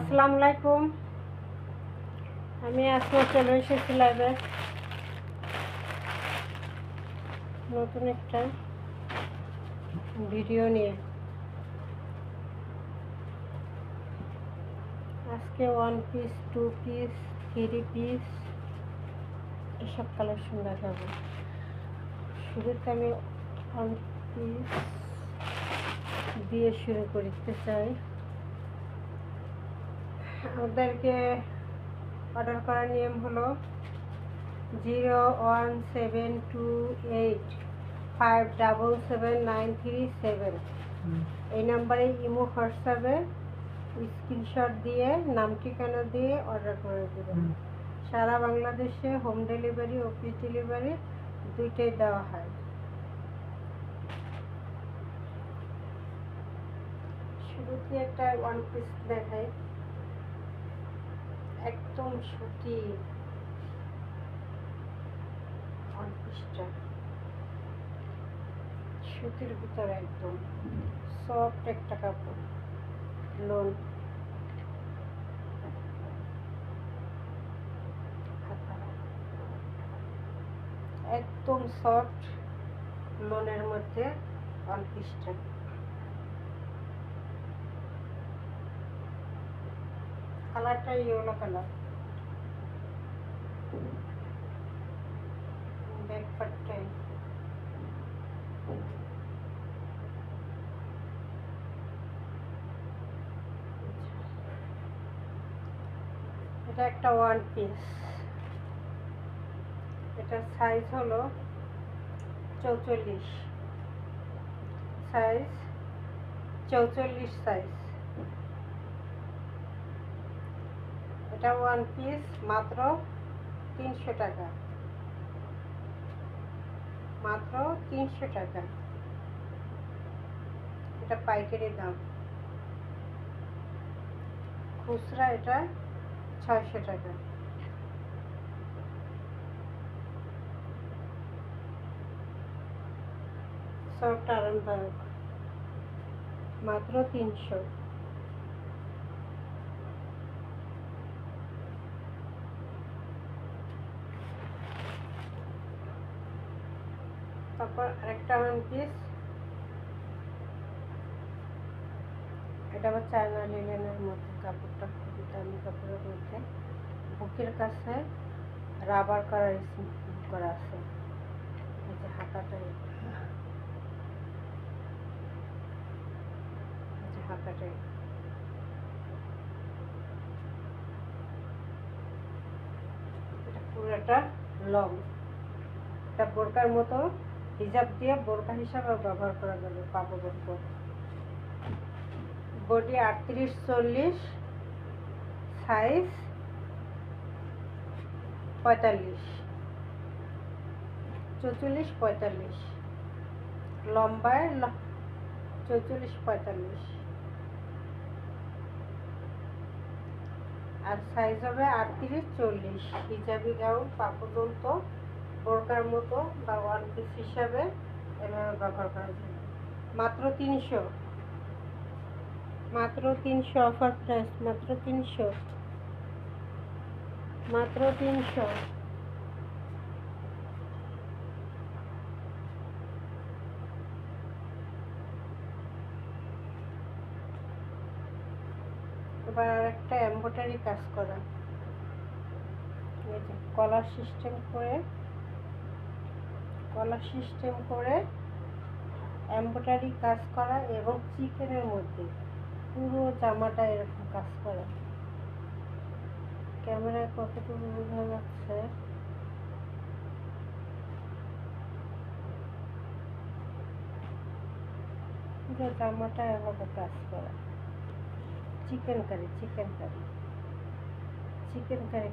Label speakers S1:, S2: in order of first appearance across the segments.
S1: আসসালামু আলাইকুম। আমি আজকে চলে এসেছি লাইভে নতুন একটা ভিডিও নিয়ে। আজকে 1 পিস 2 পিস 3 পিস এসব কালেকশন দেখাবো। শুরুতে আমি 1 পিস দিয়ে শুরু করতে চাই। আমাদেরকে অর্ডার করার নিয়ম হলো 01728577937। এই নাম্বারে ইমো হোয়াটসঅ্যাপে স্ক্রিনশট দিয়ে নাম ঠিকানা দিয়ে অর্ডার করে দেবেন। সারা বাংলাদেশে হোম ডেলিভারি, অফিস ডেলিভারি দুইটাই দেওয়া হয়। শুরুতে একটা 1 পিস দেখাই, একদম সুতি 1 পিসটা সুতির ভিতরে একদম সফট একটা কাপড়, লোন একদম সফট লোনের মধ্যে 1 পিসটা। কালারটা ইয়েলো কালার, ব্যাক পার্টটাই এটা একটা 1 পিস। এটা সাইজ হলো 44, সাইজ 44 সাইজ। এটা 1 পিস মাত্র 300 টাকা, মাত্র 300 টাকা। এটা পাইকারি দাম, খুচরা এটা 600 টাকা। সফট আরামদায়ক, মাত্র 300। তারপর আরেকটা 1 পিস, এটা আবার চায়না লিনেনের মধ্যে, কাপড়টা খুবই দামি কাপড়ের মধ্যে। বুকের কাছে রাবার করা আছে। এই যে হাতাটাই, এটা পুরোটা লং। এটা বোরকার মতো হিজাব দিয়ে বোরকা হিসাবে ব্যবহার করা যাবে। পাবো বডি 38-40, সাইজ 45, 44-45, লম্বায় 44-45, আর সাইজ হবে 38-40। হিজাবি গাউন, পাপদন্ত, বোরকার মতো বা 1 পিস হিসাবে এভাবে ব্যবহার করা যায়। মাত্র 300, মাত্র 300 অফার প্রাইস, মাত্র 300, মাত্র 300। এবার আরেকটা এমব্রয়ডারি কাজ করা, এই যে কলার সিস্টেম করে এমব্রয়ডারি কাজ করা এবং চিকেনের মধ্যে পুরো জামাটা এরকম কাজ করা। ক্যামেরায় কতটুকু বোঝা যাচ্ছে? পুরো জামাটা এভাবে কাজ করা, চিকেন কারি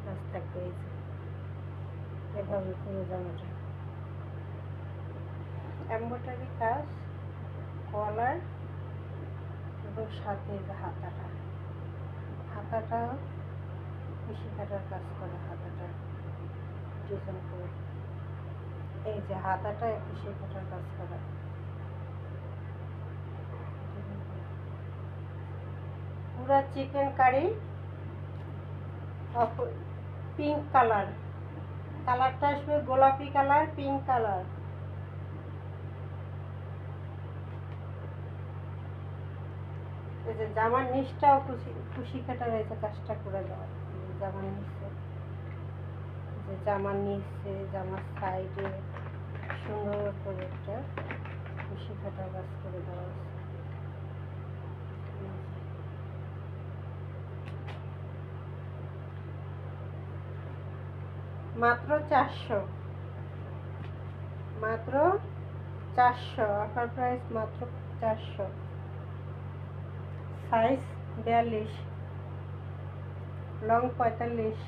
S1: কাজ থাকবে। এই যে এভাবে পুরো জামাটা এমব্রয়ডারি কাজ, কলার এবং সাথে যে হাতাটা কুশি কাটার কাজ করা, হাতাটা ডিজাইন করে। এই যে হাতাটা কুশি কাটার কাজ করা। পুরা চিকেন কারি পিঙ্ক কালার, কালারটা আসবে গোলাপি কালার, পিঙ্ক কালার। এই যে জামার নিচটাও কুশি কাটা রয়েছে, কাজটা করে দেওয়া। জামার নিচে, যে জামার নিচে, জামার সাইডে সুন্দর করে একটা কুশি কাটা কাজ করে দেওয়া আছে। মাত্র 400, মাত্র 400, অফার প্রাইস মাত্র 400। সাইজ 42, লং 45,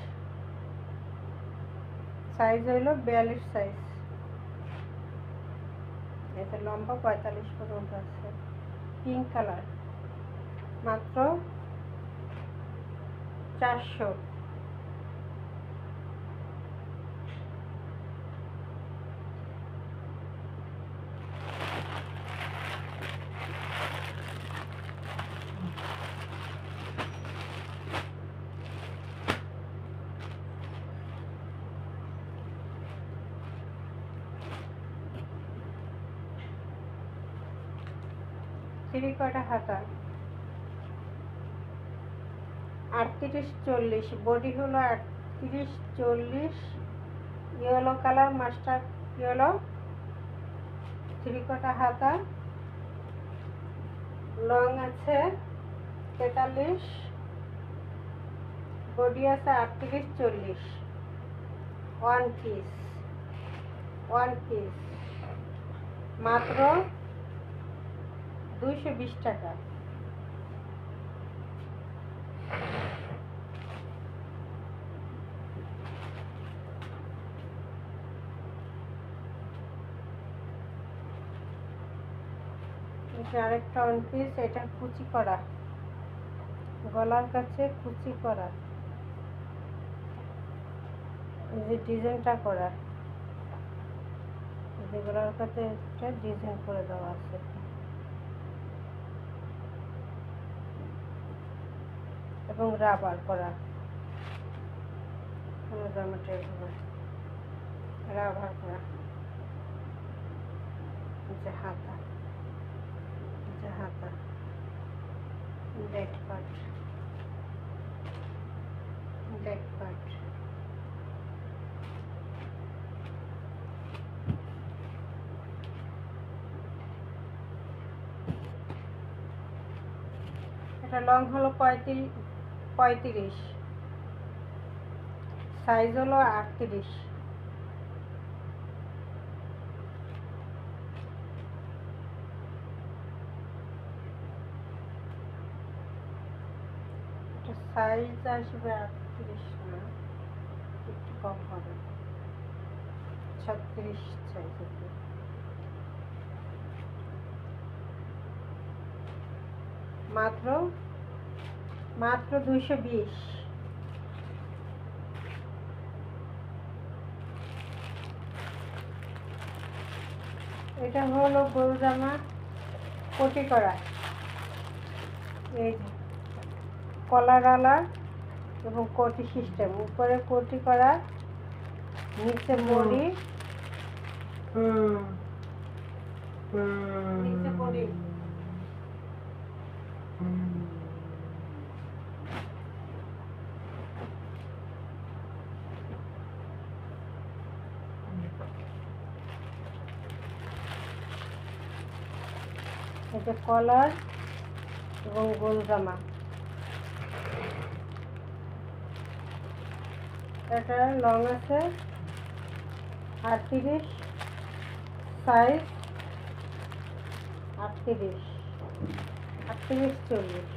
S1: সাইজ হইল 42 সাইজ। এতে লম্বা 45 পর্যন্ত আছে। পিঙ্ক কালার, মাত্র 400। থ্রি কোয়ার্টার হাতা, 38-40, বডি হলো 38-40, yellow colour, master yellow. Three quarter হাতা, লং আছে 43, বডি আছে 38-40। ওয়ান পিস, মাত্র 220 টাকা। আরেকটা ওয়ান পিস, এটা কুচি করা, গলার কাছে কুচি করা, এই যে ডিজাইনটা করা, যে গলার কাছে একটা ডিজাইন করে দেওয়া আছে। এবং রাবার করা, জামাটা রাবার করা। যে হাতা, ব্যাক পার্ট, এটা লং হলো 35, সাইজ হলো 38। সাইজ আসবে 38 না, একটু কম হবে, 36 সাইজ হবে। মাত্র 220। এটা হলো গোল জামা, কোটি করা, এই কলারওয়ালা এবং কোটি সিস্টেম, উপরে কোটি করা, নিচে বডি, নিচে বডি। এটা কলার এবং গোল জামা। এটা লং আছে 38, সাইজ 38-40।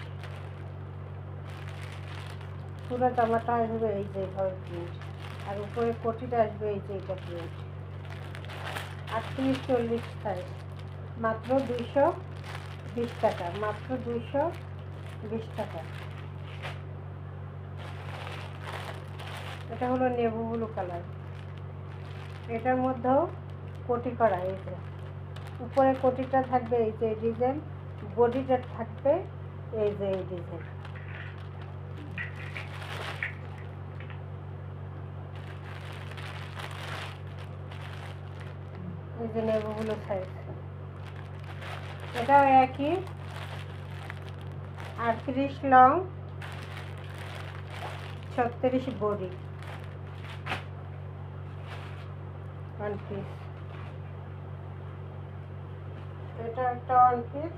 S1: পুরো জামাটা আসবে এই যে প্রিন্ট, আর উপরে কোটিটা আসবে এই যে এটা প্রিন্ট। 38-40 সাইজ, মাত্র 220 টাকা, মাত্র 220 টাকা। এটা হলো নেভি ব্লু কালার, এটার মধ্যেও কোটি করা, এই যে উপরে কোটিটা থাকবে এই যে ডিজাইন, বডিটা থাকবে এই যে এই ডিজাইন। যে নেবুগুলো সাইজ, এটাও একই 38 লং 36 বডি, ওয়ান পিস। এটা একটা ওয়ান পিস,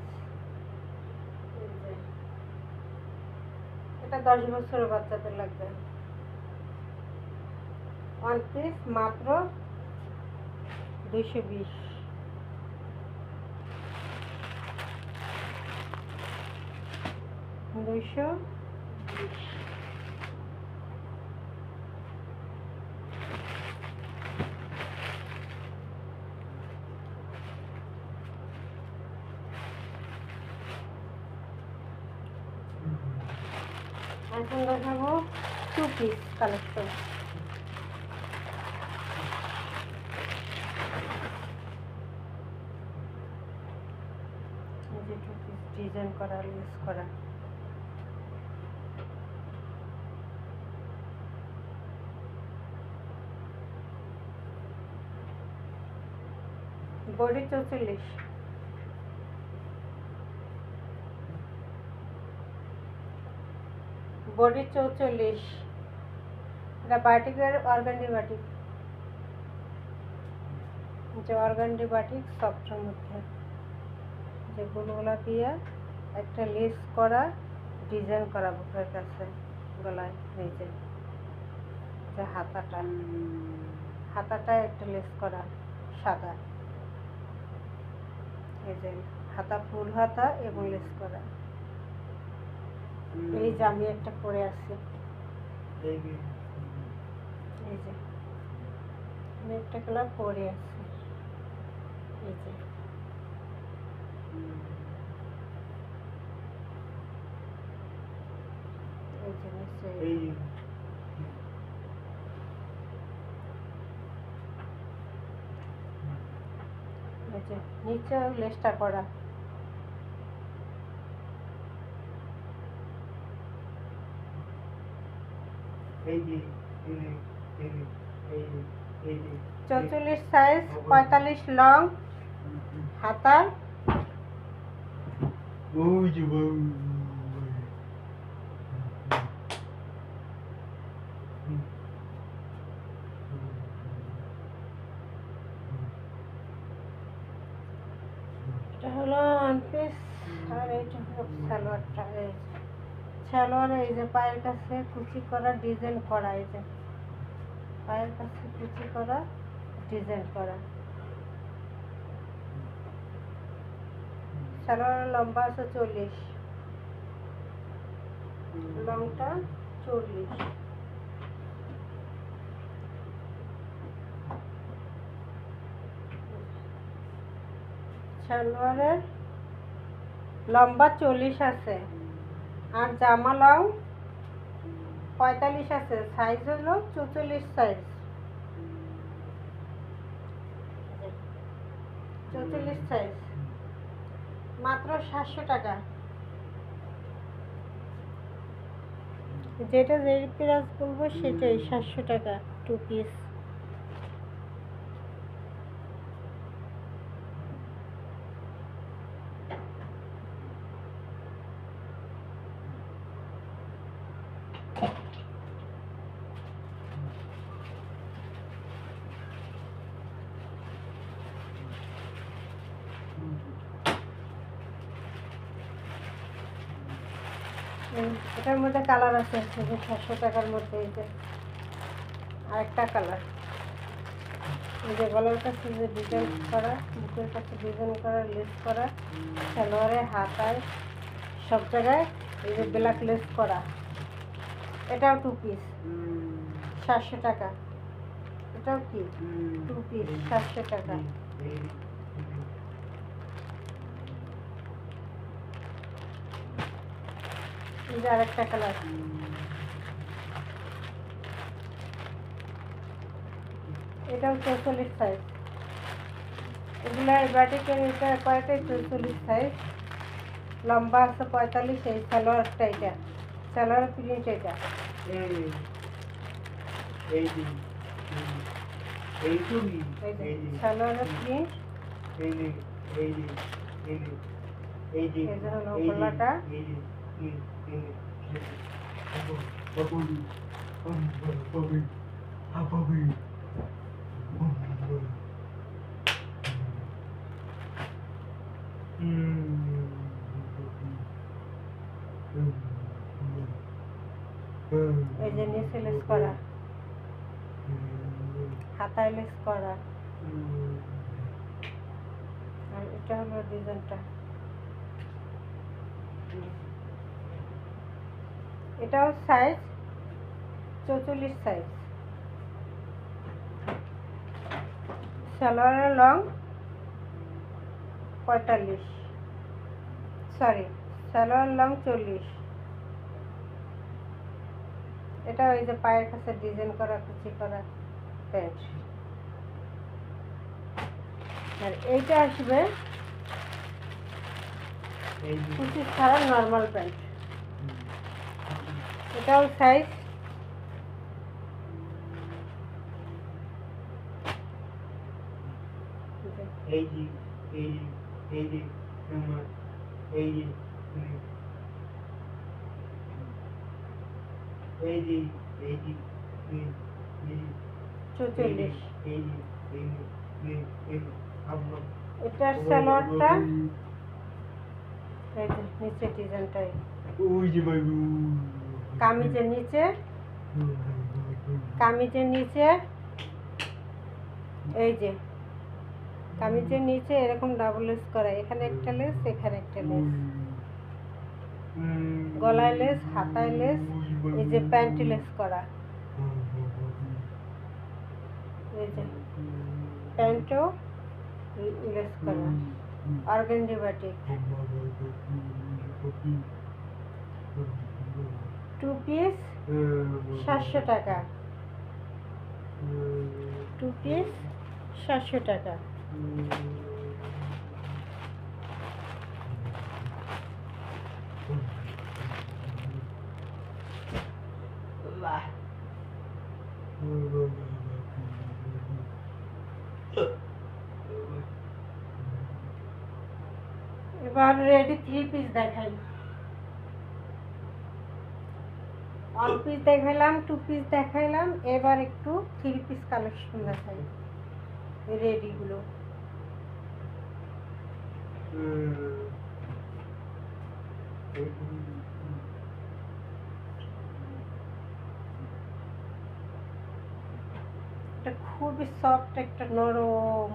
S1: এটা 10 বছরের বাচ্চাদের লাগবে। ওয়ান পিস মাত্র 220। এখন দেখাবো two piece collection. Two piece design করা, লেস করা। Body 44, body 44। এটা বাটিকের অর্গানডি বাটিক, যে অর্গানডি বাটিক সফটের মধ্যে, যে গুলগুলা দিয়ে একটা লেস করা, ডিজাইন করা বুকের কাছে, গলায় নিচে, যে হাতাটা একটা লেস করা সাদা, এই যে হাতা ফুল হাতা এবং লেস করা। এই যে আমি একটা পরে আছি, এই যে আমি একটা কালার পরে আছি, এই যে নিচে লেসটা করা। চৌচল্লিশ সাইজ, 45 লং, হাতা। এটা হলো ওয়ান পিস, আর এইটা হলো সালোয়ারটা। সালোয়ারে এই যে পায়ের কাছে কুচি করা, ডিজাইন করা, এই যে পায়ের কাছে কুচি করা, ডিজাইন করা। সালোয়ারের লম্বা আছে 40, লংটা 40। সালোয়ারের লম্বা 40 আছে, আর জামা লং 45 আছে, সাইজ হলো 44 সাইজ, 44 সাইজ, মাত্র 700 টাকা। যেটা যে প্রাইস বলবো সেটাই 700 টাকা টু পিস। এটার মধ্যে কালার আছে, 700 টাকার মধ্যে। এই যে আরেকটা কালার, এই যে গলার কাছে যে ডিজাইন করা, বুকের কাছে ডিজাইন করা, লেস করা, সালোয়ারে হাতায় সব জায়গায় এই যে ব্ল্যাক লেস করা। এটাও টু পিস, 700 টাকা। এটাও কি টু পিস, 700 টাকা। এই যে আরেকটা কালার, এটাও 44 সাইজ। এগুলা বাটিকের এটা কয়টাই 44 সাইজ, লম্বা আছে 45। এই সালোয়ারটা, এটা সালোয়ার প্রিন্ট, এটা সালোয়ারের প্রিন্ট এই যে হলো গলাটা। এই যে নিচে লেস করা, হাতায় লেস করা। আর এটা হলো ডিজাইনটা। এটাও সাইজ 44 সাইজ। সালোয়ারের লং 45, সরি সালোয়ার লং 40। এটা ওই যে পায়ের কাছে ডিজাইন করা, কুচি করা প্যান্ট। আর এইটা আসবে কুচি ছাড়া নর্মাল প্যান্ট। এটাও সাইজ চৌচল্লিশ। এটার সালোয়ারটা এই যে নিচে ডিজাইনটাই, কামিজের নিচে, কামিজের নিচে এই যে কামিজের নিচে এরকম ডাবল লেস করা, এখানে একটা লেস, এখানে একটা লেস, গলায় লেস, হাতায় লেস, এই যে প্যান্টি লেস করা। এই যে প্যান্টও লেস করা, অর্গানডি বাটিক। 2 পিস 700 টাকা, 2 পিস 700 টাকা। এবার রেডি 3 পিস দেখাই। 1 পিস দেখাইলাম, 2 পিস দেখাইলাম, এবার একটু 3 পিস কালেকশন দেখাই রেডি গুলো। এটা খুবই সফট, একটা নরম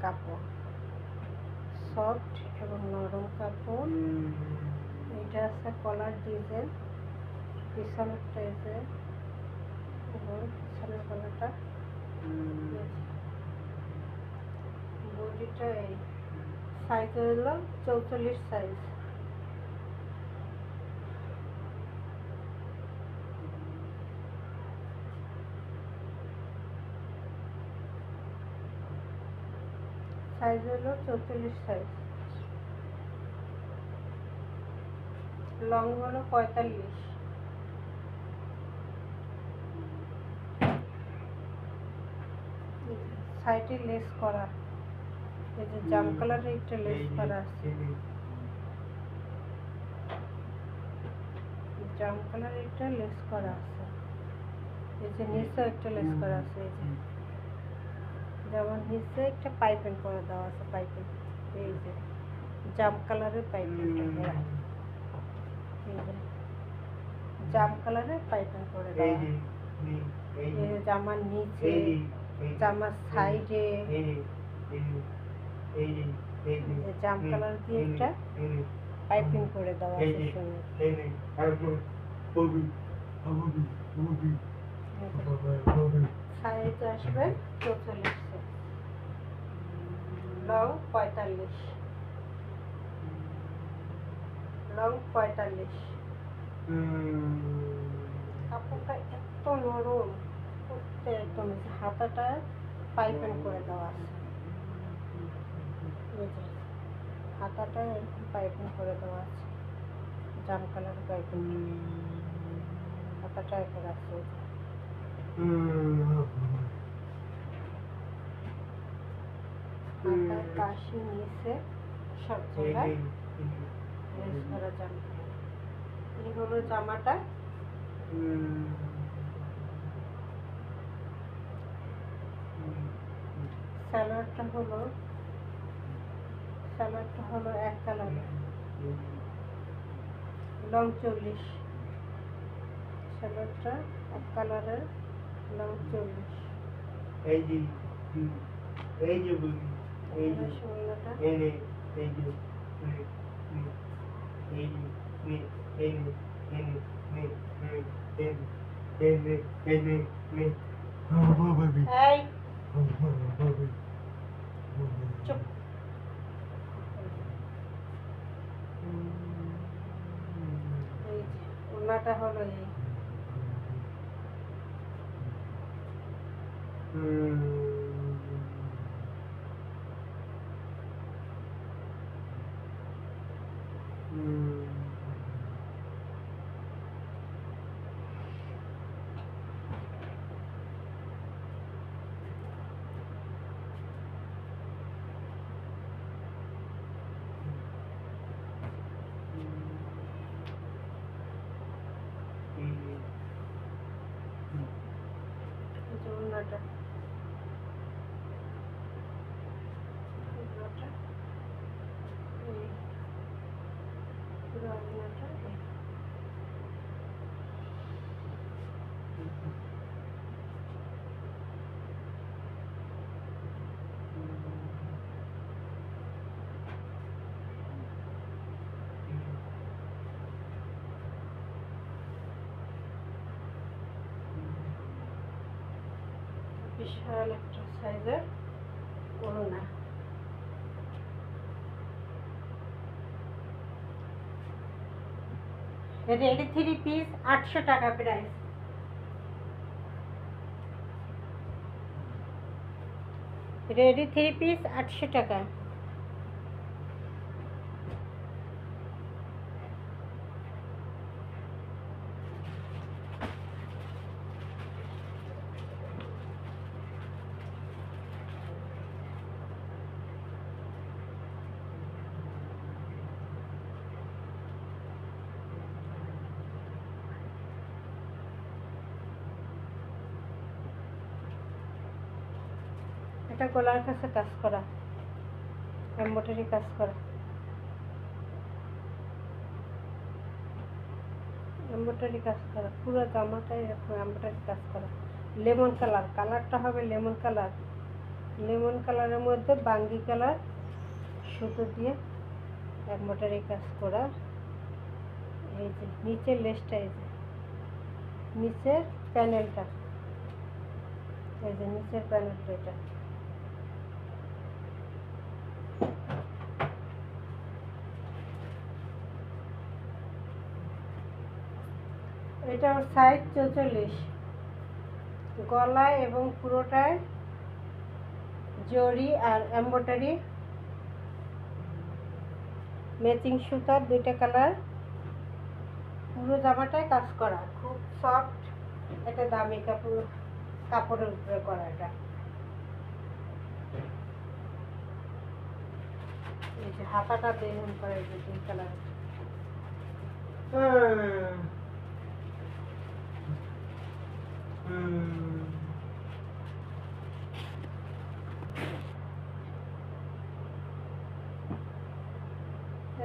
S1: কাপড়, সফট এবং নরম কাপড়। এটা আছে কলার ডিজাইন, পিছনেরটা আছে এবং পিছনের গলাটা, বডিটা এই সাইজ হলো 44 সাইজ। সাইজ হলো 44 সাইজ, লং হলো 45। সাইডে লেস করা, এই যে জাম কালারের একটা লেস করা আছে, জাম কালারের একটা লেস করা আছে। এই যে নিচে একটা লেস করা আছে, এই যে যেমন নিচে একটা পাইপিং করে দেওয়া আছে, পাইপিং এই যে জাম কালারের পাইপিংটা, এই যে জাম কালারের পাইপিং করে দেওয়া। এই যে জামার নিচে, জামার সাইডে জাম কালার দিয়ে একটা পাইপিং করে দেওয়া আছে সুন্দর। সাইজ আসবে 44, লং 45, লং 45। কাপড়টা এত নরম, করতে একদম হাতাটা পাইপিং করে দেওয়া আছে, হাতাটা এরকম পাইপিং করে দেওয়া আছে, জাম কালার পাইপিং, হাতাটা করে আছে। হাতা কাশি নিচে সব জায়গায় লেস করা জামা। এই হলো জামাটা। সালোয়ারটা হলো এক কালারের, লং 40। সালোয়ারটা এক কালারের, লং 40।
S2: এই যে
S1: শোলনাটা এই চুপ। এই যে ওড়নাটা হলো এই। ওড়নাটা এই পুরো ওড়নাটা এই। বিশাল একটা সাইজের ওড়না। রেডি 3 পিস 800 টাকা প্রাইস। রেডি 3 পিস 800 টাকা। এটা গলার কাছে কাজ করা, এমব্রয়ডারি কাজ করা, এমব্রয়ডারি কাজ করা পুরো জামাটাই এরকম এমব্রয়ডারি কাজ করা। লেমন কালার, কালারটা হবে লেমন কালার। লেমন কালারের মধ্যে বাঙ্গি কালার সুতো দিয়ে এমব্রয়ডারি কাজ করা। এই যে নিচের লেসটা, এই যে নিচের প্যানেলটা, এই যে নিচের প্যানেলটা এটা। এটার সাইজ 44। গলায় এবং পুরোটায় জরি আর এমব্রয়ডারি ম্যাচিং সুতার 2টা কালার। পুরো জামাটায় কাজ করা, খুব সফট। এটা দামি কাপড়ের উপরে করা। এটা এই যে হাতাটা দেখুন করে, এই যে 2 কালার।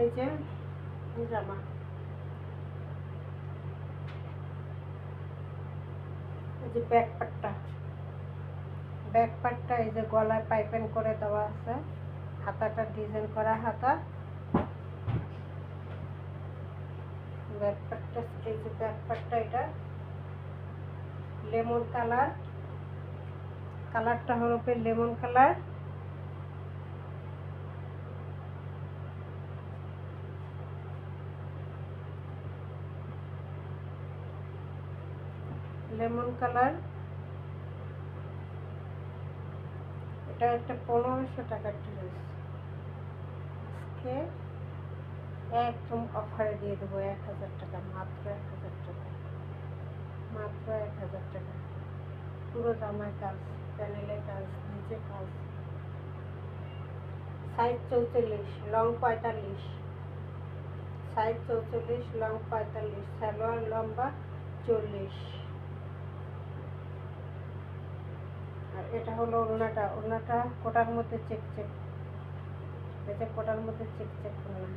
S1: এই যে জামা। এই যে ব্যাক পার্টটা এই যে গলায় পাইপিং করে দেওয়া আছে। হাতাটা ডিজাইন করা হাতা। ব্যাক পার্টটা, এই যে ব্যাক পার্টটা এটা লেমন কালার। কালারটা হলো লেমন কালার। Lemon colour. এটা একটা 1500 টাকার ড্রেস। আজকে একদম অফারে দিয়ে দেবো 1000 টাকা, মাত্র 1000 টাকা, মাত্র 1000 টাকা। পুরো জামায় কাজ, প্যানেলে কাজ, নিচে কাজ, size 44, long 45, size 44, long 45, salwar লম্বা 40। আর এটা হলো ওড়নাটা, ওড়নাটা কোটার মধ্যে চেক চেক, এটা কোটার মধ্যে চেক চেক ওড়না।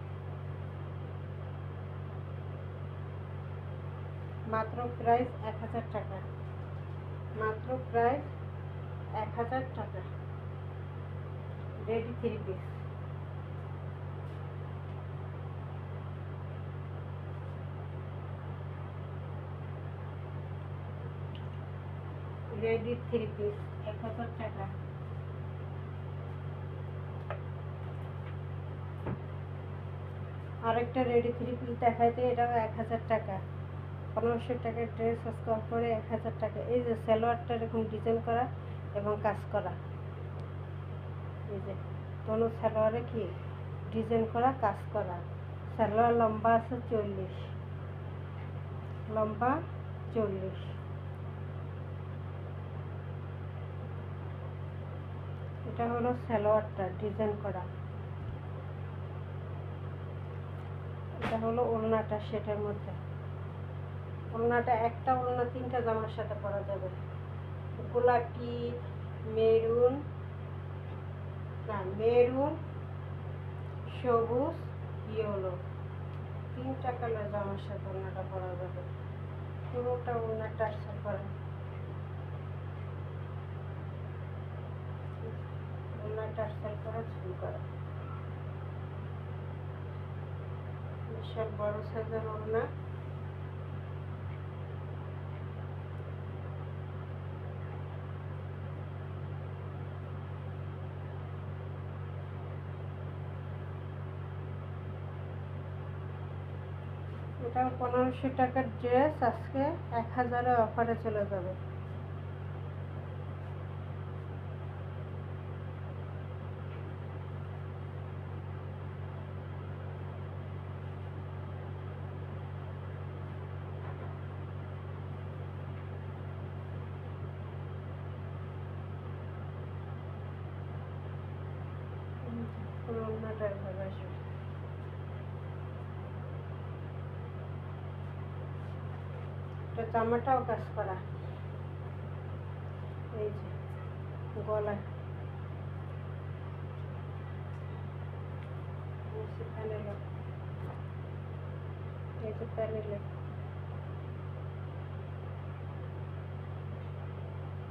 S1: মাত্র প্রাইস 1000 টাকা, মাত্র প্রাইস 1000 টাকা। Ready 3 piece. রেডি 3 পিস 1000 টাকা। আরেকটা রেডি 3 পিস দেখাইতে, এটাও 1000 টাকা। 1500 টাকার ড্রেস আজকে অফারে 1000 টাকা। এই যে সালোয়ারটা এরকম ডিজাইন করা এবং কাজ করা, এই যে দোনো সালোয়ারে কি ডিজাইন করা কাজ করা। সালোয়ার লম্বা আছে 40, লম্বা 40। এটা হলো সালোয়ারটা ডিজাইন করা, এটা হলো ওড়নাটা। সেটার মধ্যে ওড়নাটা একটা ওড়না 3টা জামার সাথে পরা যাবে। গোলাপি, মেরুন, না মেরুন, সবুজ, ইয়েলো, 3টা কালার জামার সাথে ওড়নাটা পরা যাবে। পুরোটা ওড়না টার্সেল করা, ওড়না টার্সেল করা, ঝুল করা। বিশাল বড় সাইজের ওড়না। এটা 1500 টাকার ড্রেস আজকে 1000-এ অফারে চলে যাবে। ওড়নাটা এভাবে আসবে। এটা জামাটাও কাজ করা, এই যে গলা, প্যানেলে, এই যে প্যানেলে,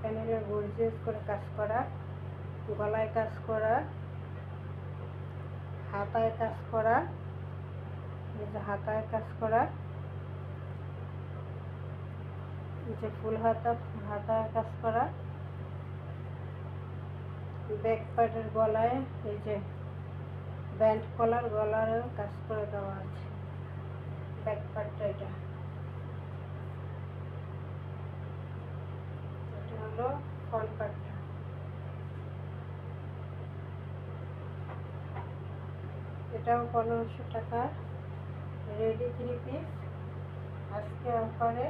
S1: প্যানেলে গর্জিয়াস করে কাজ করা, গলায় কাজ করা, হাতায় কাজ করা, এই যে হাতায় কাজ করা, এই যে ফুল হাতায় কাজ করা। ব্যাক পার্টের গলায় এই যে ব্যান্ড কলার, গলারও কাজ করে দেওয়া আছে। ব্যাক পার্টটা এটা হলো ফ্রন্ট পার্টটা। এটাও 1500 টাকা রেডি 3 পিস আজকে অফারে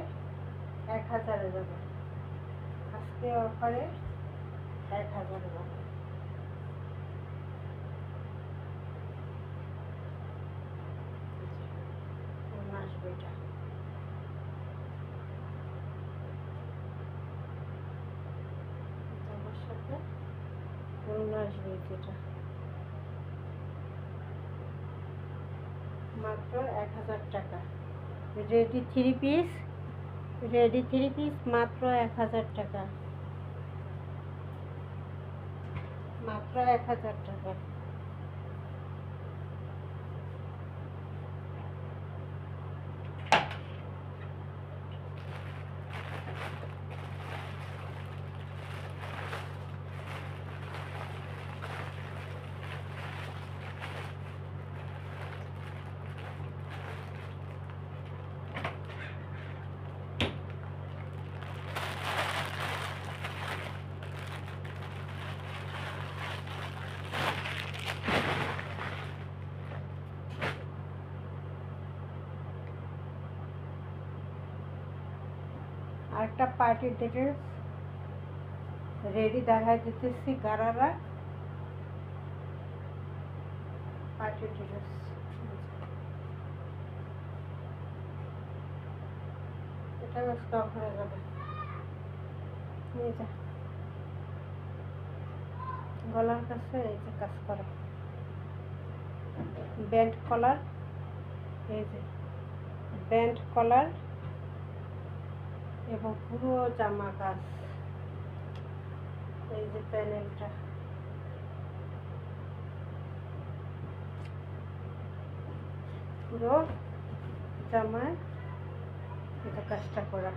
S1: 1000-এ যাবে। আজকে অফারে 1000-এ যাবে। আসবে এটা, আমার সাথে আসবে এটা। মাত্র 1000 টাকা রেডি 3 পিস, রেডি 3 পিস মাত্র 1000 টাকা, মাত্র 1000 টাকা। আরেকটা পার্টি ড্রেস রেডি দেখাই দিতেছি। Gharara party dress. এটা স্টক হয়ে যাবে। নিয়ে যা। গলার কাছে এই যে কাজ করা ব্যান্ড কলার, এই যে ব্যান্ড কলার এবং পুরো জামা কাজ। এই যে প্যানেলটা পুরো জামায় এটা কাজটা করা,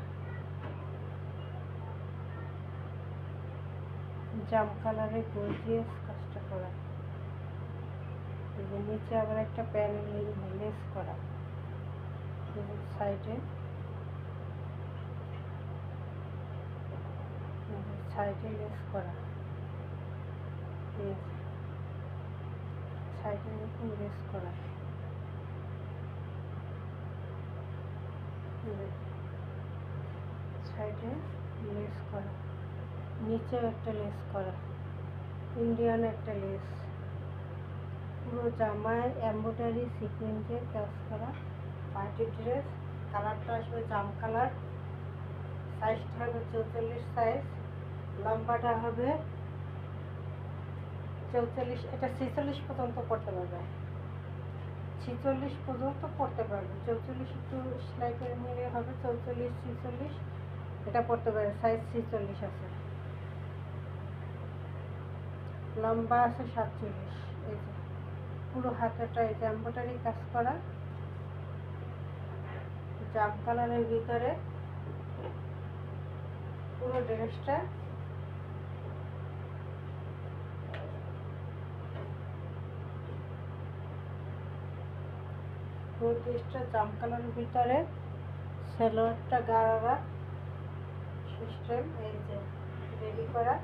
S1: জাম কালারে গর্জিয়াস কাজটা করা। এই যে নিচে আবার একটা প্যানেল লেস করা, সাইডে সাইডে লেস করা, সাইডে এরকম লেস করা, সাইডে লেস করা, নিচেও একটা লেস করা, ইন্ডিয়ান একটা লেস, পুরো জামায় এমব্রয়ডারি সিকোয়েন্সের কাজ করা পার্টি ড্রেস। কালারটা আসবে জাম কালার, সাইজটা হবে 44 সাইজ, লম্বাটা হবে 44, এটা 46 পর্যন্ত পড়তে পারবে, 46 পর্যন্ত পড়তে পারবে, 44 একটু সেলাই করে নিলে হবে 44 46 এটা পড়তে পারে, সাইজ 46 আছে, লম্বা আছে 47। এই যে পুরো হাতেটা এই যে এমব্রয়ডারি কাজ করা, জাম কালারের ভিতরে পুরো ড্রেসটা জাম কালারের ভিতরে, সালোয়ারটা গারারা সিস্টেম এই যে রেডি করা,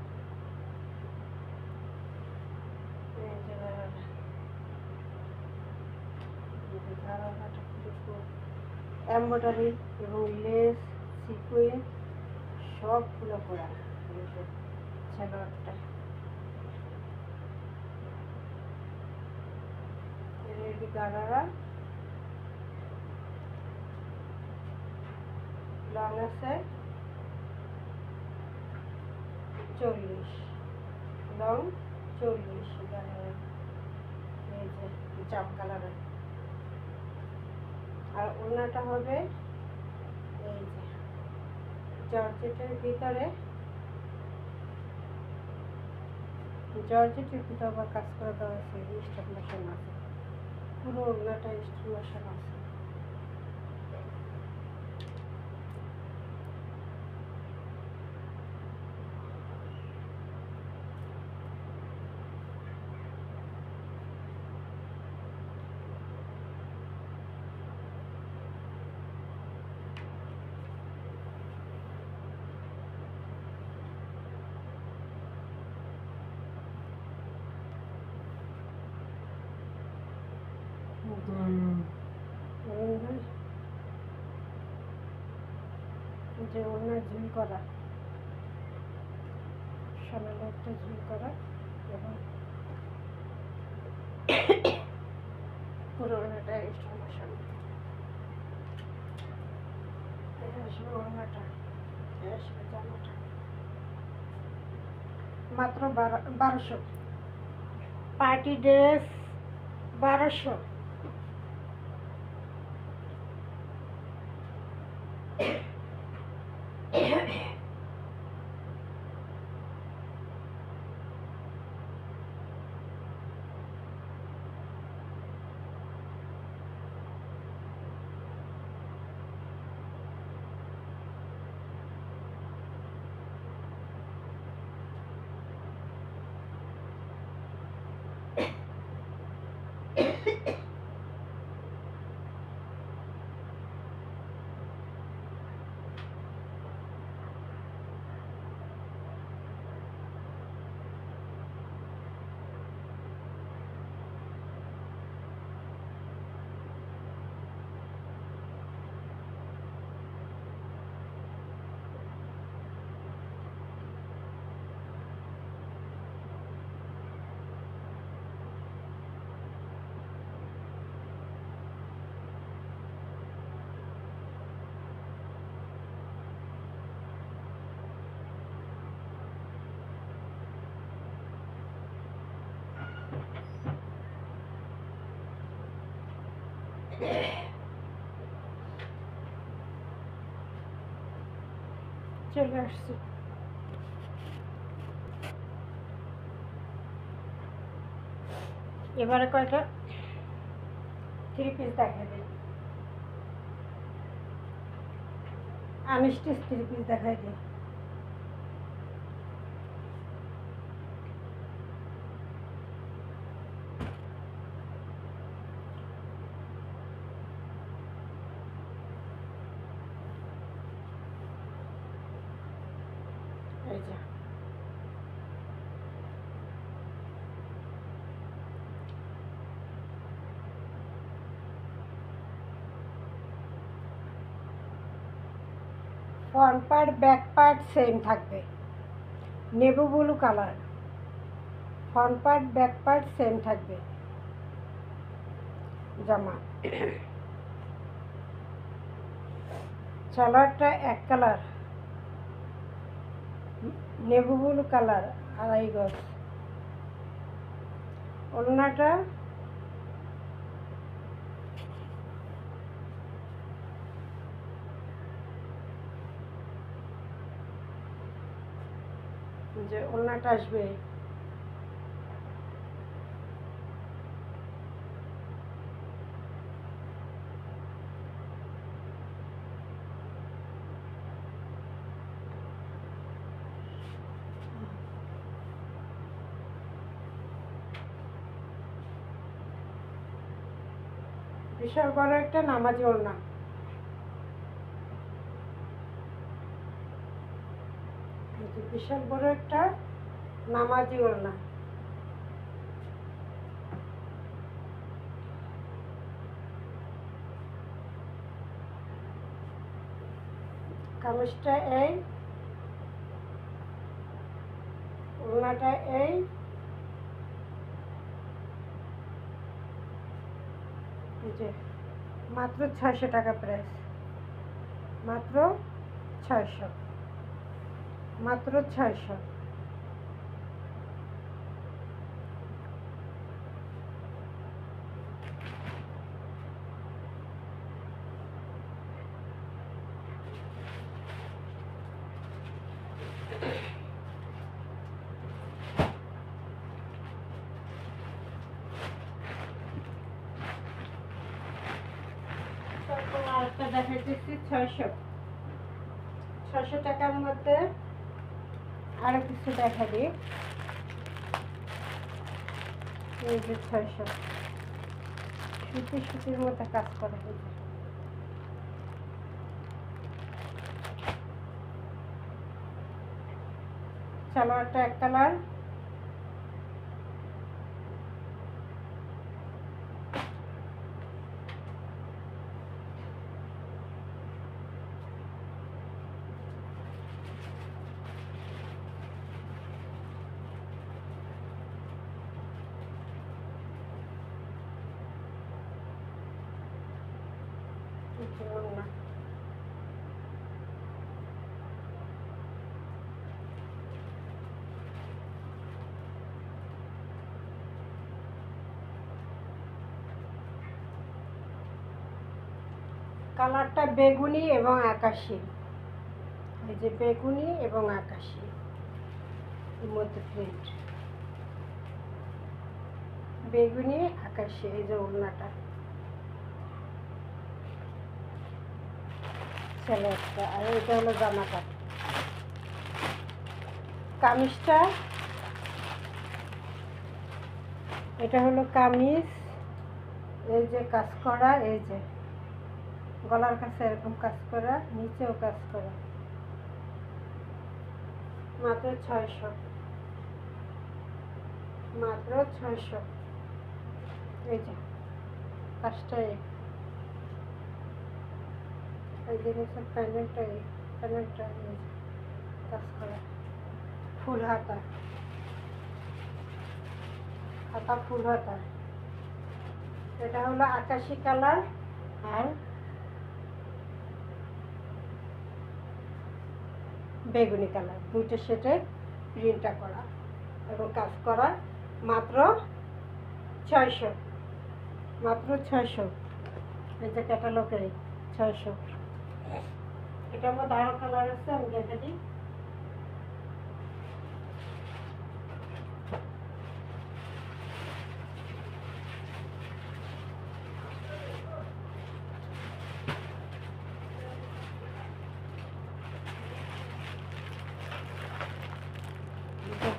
S1: এই যে গারারাটা এমব্রয়ডারি এবং লেস সিকুয়েন্স সবগুলো করা, সালোয়ারটা রেডি গারারা, লং আছে 40, লং 40 গারারা, এই যে জাম কালারের। আর ওড়নাটা হবে এই যে জর্জেটের ভিতরে, জর্জেটের ভিতরে আবার কাজ করে দেওয়া আছে, স্টোন বসানো আছে, পুরো ওড়নাটা স্টোন বসানো আছে। যে ওড়না ঝুল করা, সামনে একটা ঝুল করা এবং পুরো ওড়নাটা স্টোন বসানো, আসবে ওড়নাটা, আসবে জামাটা মাত্র 1200, পার্টি ড্রেস 1200। চলে আসছি। এবারে কয়টা 3 পিস দেখা দিই, আনস্টিচ 3 পিস দেখাই দিই। এই যে front part back part same থাকবে, navy blue colour. Front part back part same থাকবে জামা। সালোয়ারটা এক কালার, নেভি ব্লু কালার, 2.5 গজ। ওড়নাটা যে ওড়নাটা আসবে বিশাল বড় একটা নামাজি ওড়না। বিশাল বড় একটা নামাজি ওড়না। কামিজটা এই, ওড়নাটা এই, যে মাত্র 600 টাকা প্রাইস, মাত্র 600, মাত্র 600। আরেকটা দেখাইতেছি 600 টাকার মধ্যে আরো কিছু দেখা দিই। এই যে 600 সুতির মধ্যে কাজ করা হয়েছে। সালোয়ারটা এক কালার, ওড়না। কালারটা বেগুনি এবং আকাশি, এই যে বেগুনি এবং আকাশি এর মধ্যে প্রিন্ট, বেগুনি আকাশি। এই যে ওড়নাটা, সালোয়ারটা, আর এটা হলো জামাটা। কামিজটা, এটা হলো কামিজ, এই যে কাজ করা, এই যে গলার কাছে এরকম কাজ করা, নিচেও কাজ করা, মাত্র 600, মাত্র 600। এই যে কাজটা, এই জিনিসের প্যানেলটা, প্যানেলটা কাজ করা, ফুল হাতা, হাতা ফুল হাতা। এটা হলো আকাশি কালার আর বেগুনি কালার, দুইটা সেটে প্রিন্টটা করা এবং কাজ করা, মাত্র 600, মাত্র 600। এই যে ক্যাটালগের 600। এটার মধ্যে আরো কালার আছে, আমি দেখে দিই।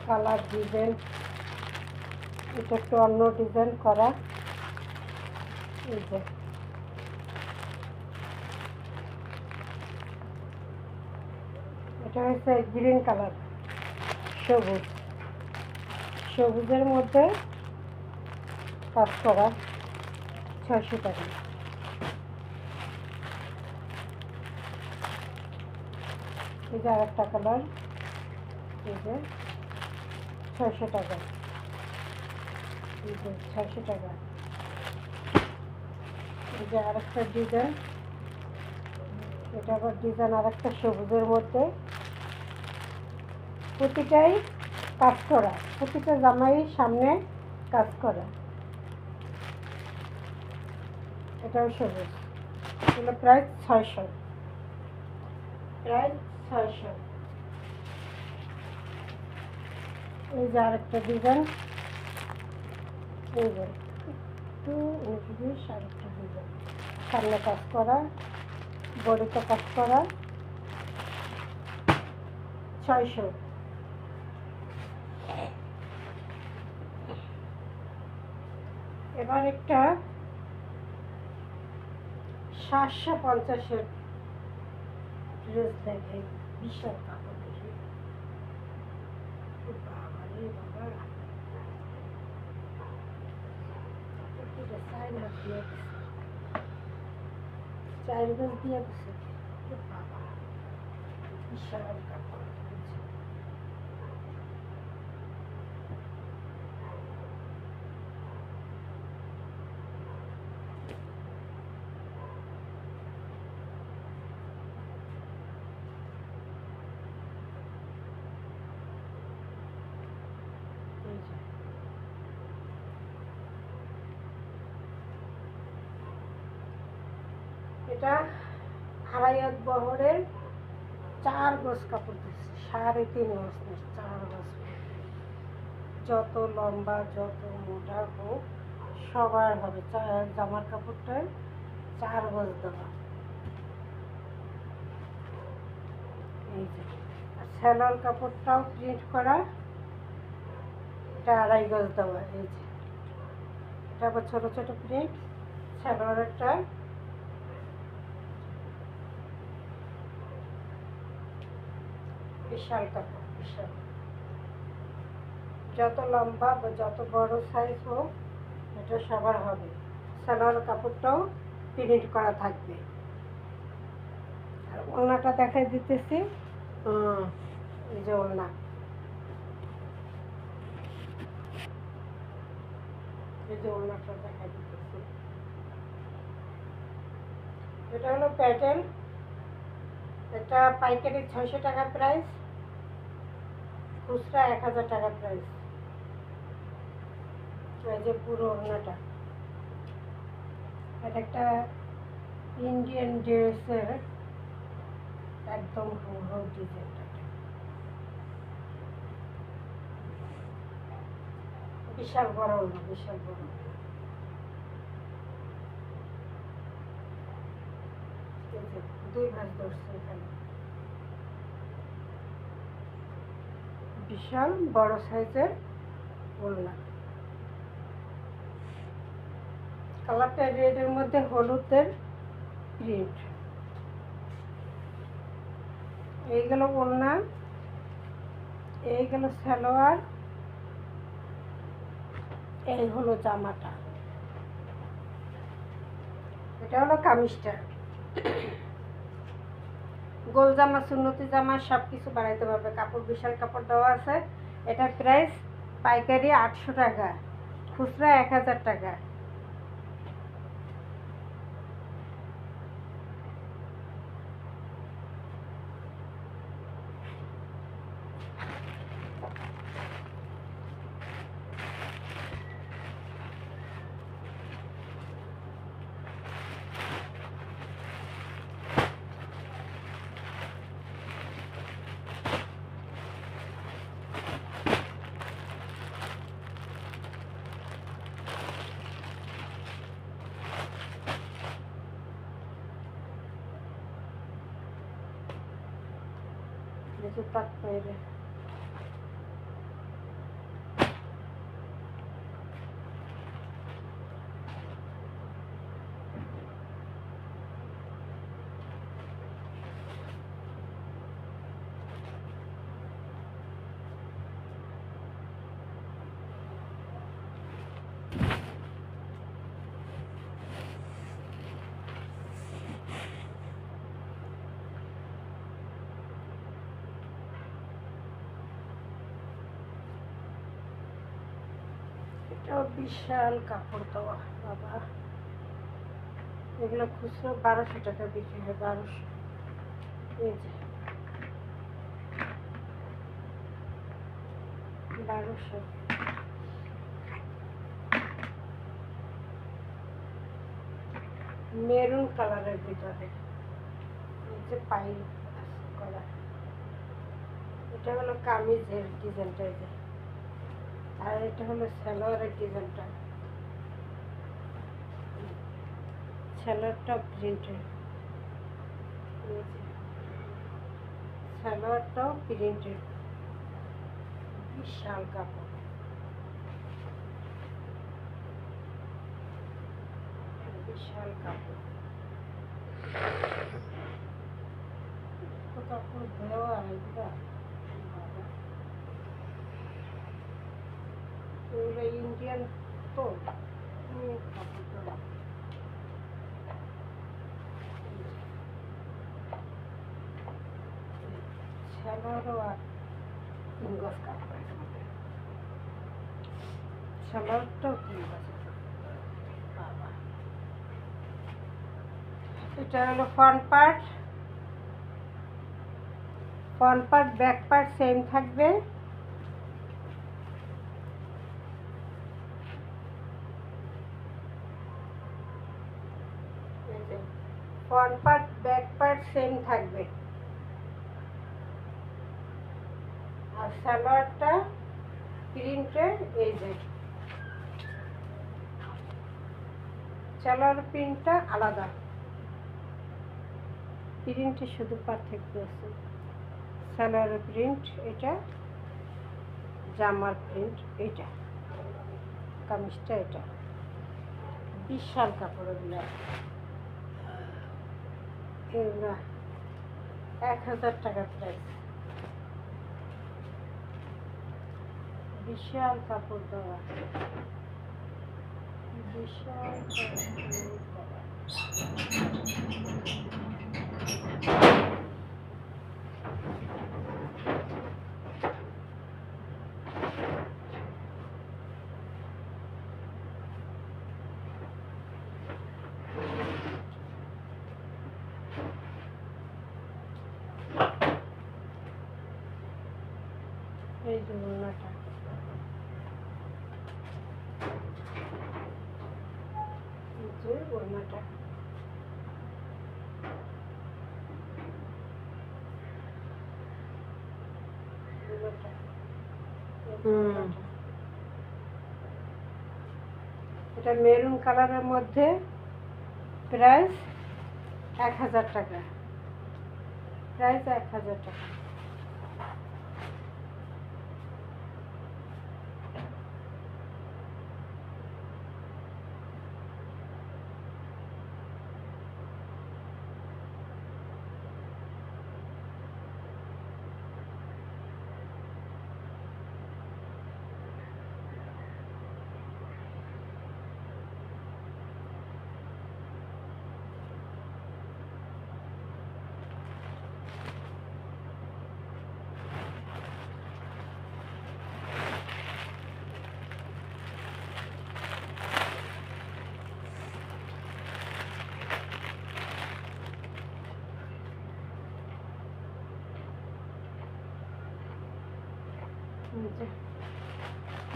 S1: কালার ডিজাইন, এটা একটু অন্য ডিজাইন করা। এই যে এটা হচ্ছে গ্রিন কালার, সবুজ, সবুজের মধ্যে কাজ করা, 600 টাকা। এই যে আরেকটা কালার, এই যে 600 টাকা, এই যে 600 টাকা। এই যে আরেকটা ডিজাইন, এটা আবার ডিজাইন আরেকটা সবুজের মধ্যে, প্রতিটাই কাজ করা, প্রতিটা জামাই সামনে কাজ করা। এটাও সবুজ, এগুলো প্রাইস 600, প্রাইস 600। এই যে আরেকটা ডিজাইন, এই যে একটু 19-20 আরেকটা ডিজাইন, সামনে কাজ করা, বডিতে কাজ করা, 600। এবার একটা 750-এর ড্রেস দেখে, বিশাল কাপড় দেখে, বাবা রে বাবা, চার গজ দিয়ে দিচ্ছে, বাবা বিশাল কাপড়। এটা আড়াই হাত বহরের 4 গজ কাপড় দিচ্ছে, 3.5 গজ, 4 গজ। যত লম্বা যত মোটা হোক সবার হবে, জামার কাপড়টায় 4 গজ দেওয়া। এই যে আর স্যালোয়ার কাপড়টাও প্রিন্ট করা, এটা 2.5 গজ দেওয়া। এই যে এটা আবার ছোটো ছোটো প্রিন্ট, স্যালোয়ারটা বিশাল কাপড়, বিশাল। যত লম্বা বা যত বড় সাইজ হোক এটা সবার হবে। সালোয়ার কাপড়টাও প্রিন্ট করা থাকবে। আর ওড়নাটা দেখাই দিতেছি, এই যে ওড়না, এই যে ওড়নাটা দেখাই দিতেছি। এটা হলো প্যাটার্ন, এটা পাইকারি 600 টাকা প্রাইস, খুচরা 1000 টাকা প্রাইস। এই যে পুরো ওড়নাটা, এটা একটা ইন্ডিয়ান ড্রেসের একদম হুবহু ডিজাইনটা, বিশাল বড় ওড়না, বিশাল বড়। দুই ভাঁজ ধরছে এখানে, বিশাল বড় সাইজের ওড়না। কালারটা রেডের মধ্যে হলুদের প্রিন্ট। এইগুলো ওড়না, এইগুলো সালোয়ার, এই হলো জামাটা, এটা হলো কামিজটা। গোল জামা, সুন্নতি জামা সব কিছু বানাইতে পারবে। কাপড় বিশাল কাপড় দেওয়া আছে। এটার প্রাইস পাইকারি 800 টাকা, খুচরা 1000 টাকা। এই যে তাক পাইরে এটাও বিশাল কাপড় দেওয়া বাবা। এগুলো খুচরো 1200 টাকা বিক্রি হয়, 1200। এই যে 1200। মেরুন কালারের ভিতরে এই যে পাইল করা। এটা হলো কামিজের ডিজাইনটা, এই যে। আর এটা হলো সালোয়ারের ডিজাইনটা, সালোয়ারটা প্রিন্টের। সালোয়ারটাও প্রিন্টের, বিশাল কাপড়। বিশাল কাপড়, কাপড় দেওয়া এগুলা ইন্ডিয়ান তো কাপড় দেওয়া। সালোয়ারও আর 3 গজ কাপড়, সালোয়ারটাও 3 গজ। বাবা, এটা হলো front part, back part same থাকবে। Front part back part same থাকবে। আর সালোয়ারটা প্রিন্টের, এই যে সালোয়ার প্রিন্টটা আলাদা, প্রিন্টে শুধু পার্থক্য আছে। সালোয়ারের প্রিন্ট এটা, জামার প্রিন্ট এটা, কামিজটা এটা। বিশাল কাপড় এগুলো। এগুলো 1000 টাকা প্রাইস। বিশাল কাপড় দেওয়া, বিশাল কাপড় দেওয়া। এই যে ওড়নাটা, ওড়নাটা এটা মেরুন কালারের মধ্যে, প্রাইস 1000 টাকা, প্রাইস 1000 টাকা।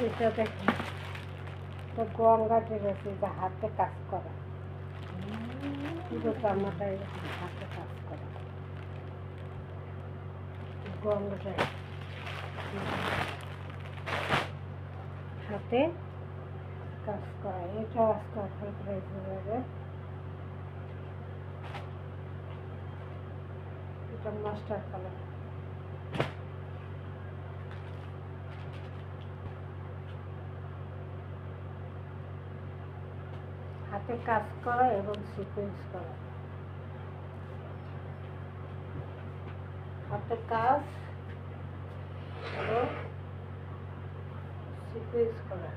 S1: এটা দেখেন, এটা গঙ্গা ড্রেস, এটা হাতে কাজ করা, পুরো জামাটা এরকম হাতে কাজ করা গঙ্গাটা, হাতে কাজ করা। এটা আজকে 18 প্রাইস হবে। এটা মাস্টার কালার, হাতে কাজ করা এবং সিকোয়েন্স করা, হাতে কাজ এবং সিকোয়েন্স করা।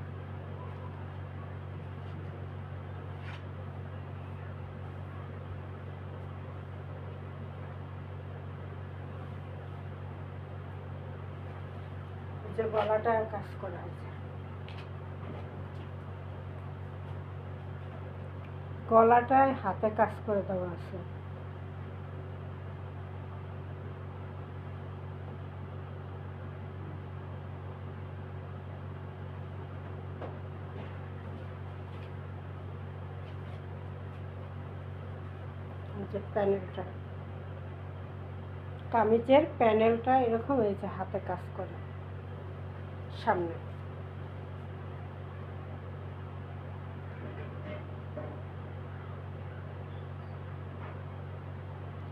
S1: যে গলাটা কাজ করা আছে, গলাটায় হাতে কাজ করে দেওয়া আছে। যে প্যানেলটা, কামিজের প্যানেলটা এরকম, এই যে হাতে কাজ করে সামনে।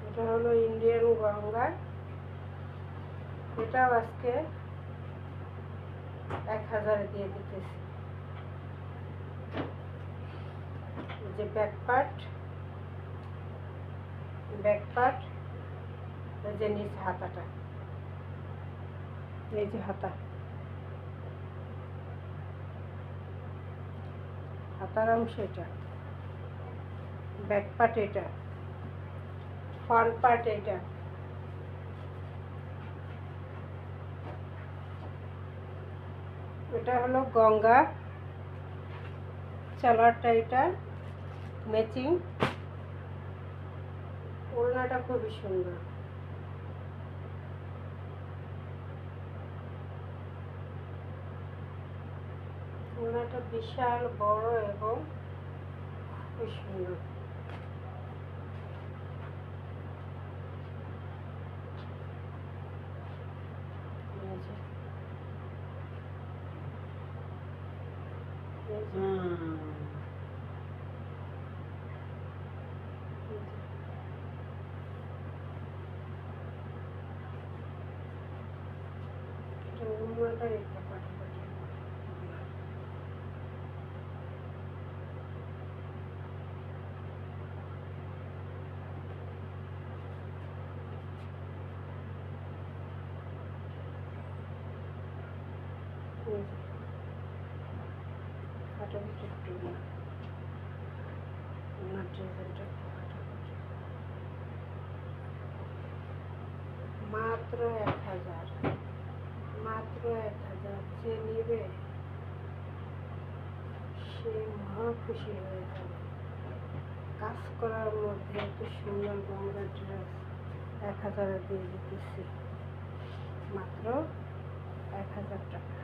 S1: এটা হলো ইন্ডিয়ান গঙ্গা, এটাও আজকে 1000 দিয়ে দিতেছি। যে ব্যাক পার্ট, এই যে নিচে হাতাটা, এই যে হাতার অংশ এটা, ব্যাক পার্ট এটা, ফ্রন্ট পার্ট এটা। এটা হলো গঙ্গা, সালোয়ারটা এটা ম্যাচিং। ওড়নাটা খুবই সুন্দর, ওড়নাটা বিশাল বড় এবং খুব সুন্দর। মাত্র 1000, মাত্র 1000। যে নেবে সে মহা খুশি হয়ে যাবে। কাজ করার মধ্যে এত সুন্দর গঙ্গা ড্রেস 1000 দিয়ে দিতেছি, মাত্র 1000 টাকা।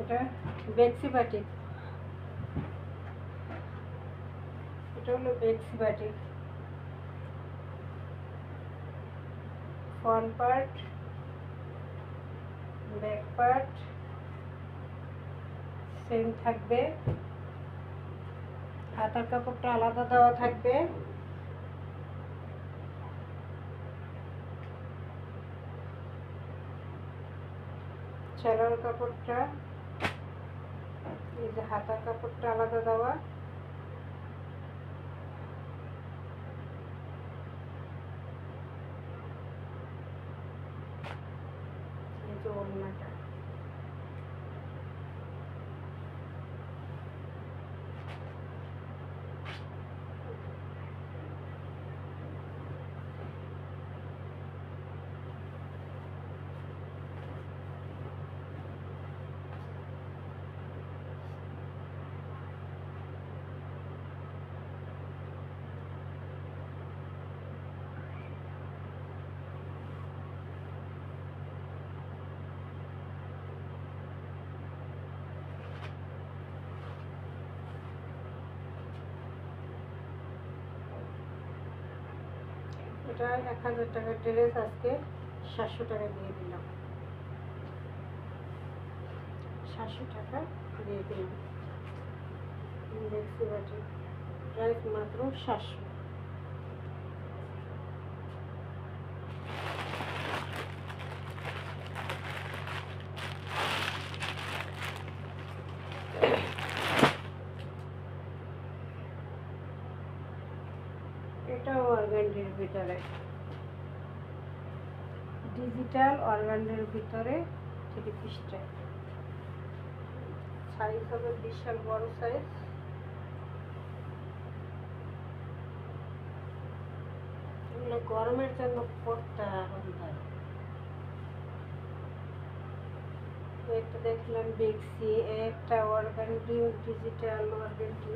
S1: এটা বেক্সি বাটিক, এটা হলো বেক্সি batik. Front part, back part same থাকবে, হাতার কাপড়টা আলাদা দেওয়া থাকবে। সালোয়ার কাপড়টা, এই যে হাতার কাপড়টা আলাদা দেওয়া। এই যে ওড়নাটা, এটা 1000 টাকার ড্রেস আজকে 700 টাকা দিয়ে দিলাম, 700 টাকা দিয়ে দিলাম। দেখছি বাটি প্রাইস মাত্র 700। এটাও অর্গানডির ভিতরে, ডিজিটাল অর্গানডির ভিতরে 3 পিস টাইপ। সাইজ হবে বিশাল বড় সাইজ। এগুলো গরমের জন্য পরতে আরামদায়ক। একটা দেখলাম দেখছি একটা অর্গানডি, ডিজিটাল অর্গানডি,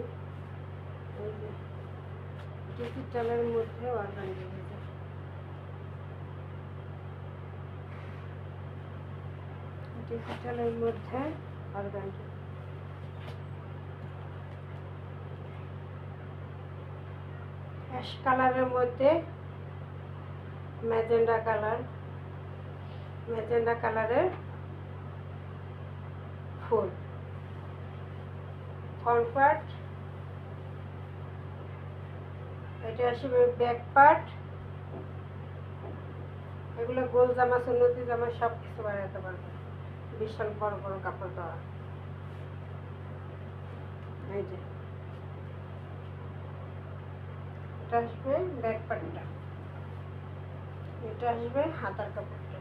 S1: এই যে ডিজিটালের মধ্যে অর্গানডি, ডিজিটালের মধ্যে অর্গানডি। অ্যাশ কালারের মধ্যে ম্যাজেন্ডা কালার, ম্যাজেন্ডা কালারের ফুল। ফ্রন্ট পার্ট, এটা আসবে ব্যাক পার্ট। এগুলো গোল জামা, সুন্নতি জামা সব কিছু বানাতে পারবে। বিশাল বড় বড় কাপড় দেওয়া। এই যে এটা আসবে ব্যাক পার্টটা, এটা আসবে হাতার কাপড়টা।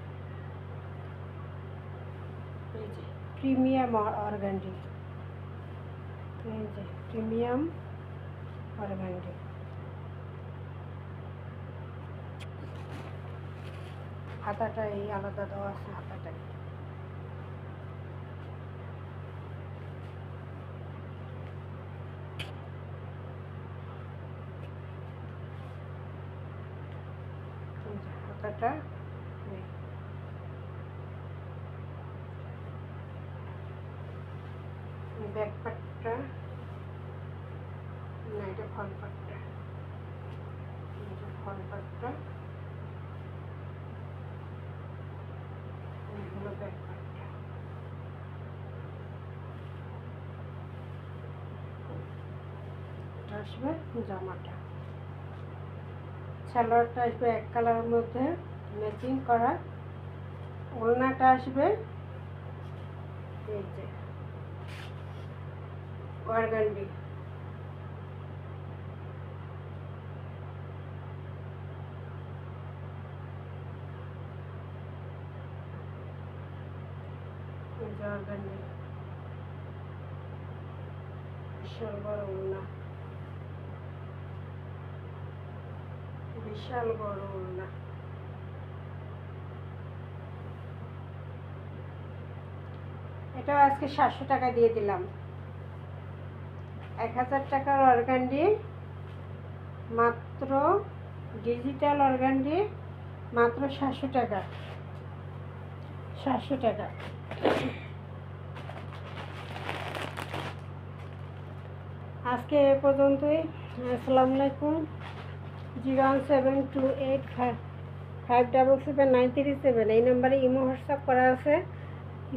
S1: এই যে প্রিমিয়াম অর্গানডি, এই যে প্রিমিয়াম অর্গানডি। হাতাটা এই আলাদা দেওয়া আছে, হাতাটাই হাতাটা ব্যাক পার্টটা না, এটা ফ্রন্ট পার্টটা, ফ্রন্ট পার্টটা, হলো ব্যাক পার্টটা। এটা আসবে জামাটা। সালোয়ারটা আসবে এক কালারের মধ্যে ম্যাচিং করা। ওড়নাটা আসবে এই যে অর্গানডি, অর্গানডি বিশাল বড় ওড়না, বিশাল বড় ওড়না। এটা আজকে 700 টাকা দিয়ে দিলাম। 1000 টাকার অর্গানডি মাত্র, ডিজিটাল অর্গানডি মাত্র 700 টাকা, 700 টাকা। আজকে এ পর্যন্তই। আসসালামু আলাইকুম। 017285577 এই নাম্বারে ইমো হোয়াটসঅ্যাপ করা আছে।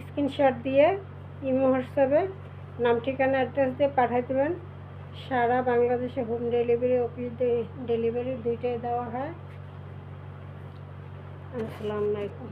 S1: স্ক্রিনশট দিয়ে ইমো হোয়াটসঅ্যাপে নাম ঠিকানা অ্যাড্রেস দিয়ে পাঠিয়ে দেবেন। সারা বাংলাদেশে হোম ডেলিভারি, অফিস ডেলিভারি দুইটাই দেওয়া হয়। আসসালামু আলাইকুম।